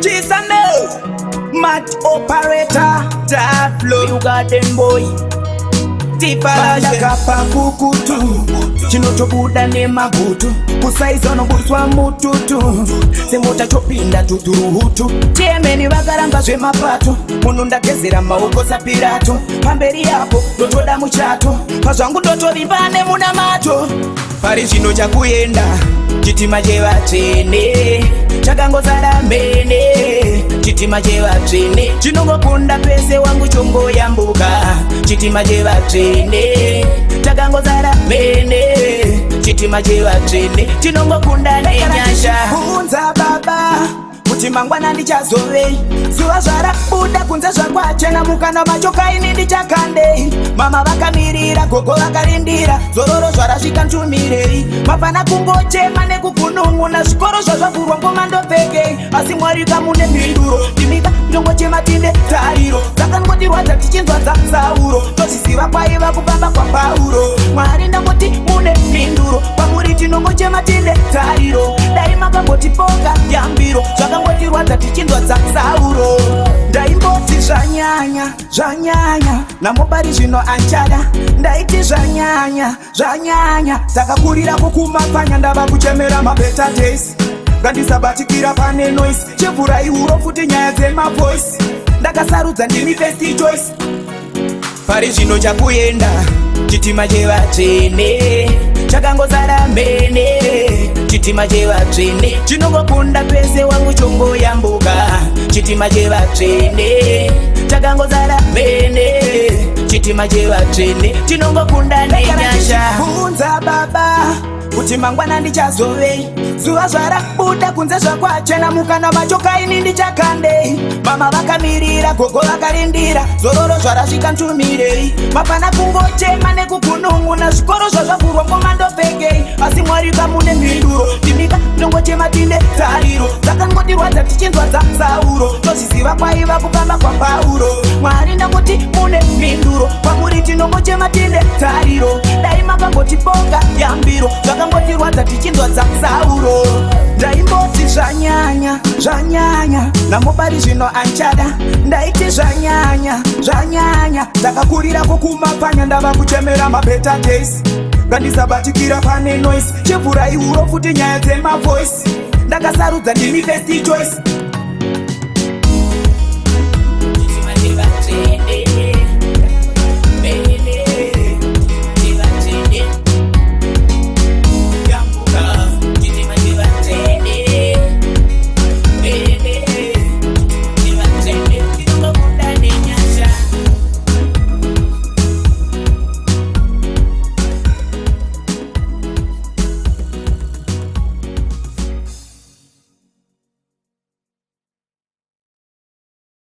Chisano, mad operator, tough flow, you got them boy. Tipala kapa kukutu, chinocho buda ne mabutu, kusaizo no buswa mututu, semota chopinda tuturuhutu. Tiemeni bagaramba zwe mapato, mununda gezera maoko sa pirato, pamberi yapo dotoda muchato, pazwangu doto limbane muna mato. Pari chino chakuyenda, chitima jeva tene, chakango zara mene, chitima jeva tene, chinongo kunda pese wangu chongo yambuka, chitima jeva tene, chakango zara mene, chitima jeva tene, chinongo kunda nenyasha. Kunza baba, mutimangwana ndichazove, zuwa zvara buda kunze zvakwachena mukana machoka ini ndichakande. Mama vakamirira, gogo vakarindira, zororo zvarasvika ntumirei, mapana kungochema nekugunun'una, zvikoro zvazvavhurwa ngoma ndopfekei, asi Mwari kamune mhinduro, ndimika ndongochema tinde tariro, dzakangotirwadza tichinzwa dzasauro, tozviziva kwaiva kufamba kwaPauro. Mwari ndangoti mune mhinduro, kwamuri tinongochema tinde tariro, dai makambotiponga yambiro, zvakangotirwadza tichinzwa dzasauro. Ndaimboti zvanyanya, zvanyanya, namubari zvino anchada, ndaiti zvanyanya, zvanyanya, takakurira kukumapanya ndava kuchemera mabeta days, ngandisabatikira pane noise, chevhura iuro futi nyaya dzemavoice, ndakasarudza ndimi first choice. Pari zvino chakuyenda, chitima chevatene, chakangozara mene, chitima chevatene, chinongokunda pese wangu chongo yambuka, chitima chevatene, chakangozara mene, chitima chevatene, chinongokunda nenyasha. Kunza baba, kuti mangwana ndichazovei, zuva zvarabuda kunze zvakwachena mukana machoka ini ndichakandei. Mama vakamirira, gogo vakarindira, zororo zvarasvika ntumirei, mapana kungochema nekugunun'una, zvikoro zvazvavhurwa ngoma ndopfekei, asi Mwari kamune mhinduro, ndimika ndongochema tinde tariro, dzakangotirwadza tichinzwa dzasauro, tozviziva kwaiva kufamba kwaPauro. Mwari ndangoti mune mhinduro, kwamuri tinongochema tinde tariro, dai makambotiponga yambiro, zvakangotirwadza tichinzwa dzasauro. Ndaimboti zvanyanya, zvanyanya, namubari zvino anchada, ndaiti zvanyanya, zvanyanya, ndakakurira kukumapanya ndava kuchemera mabeta days, ngandisabatikira pane noise, chevhura iuro futi nyaya dzemavoice, ndakasarudza ndimi first choice.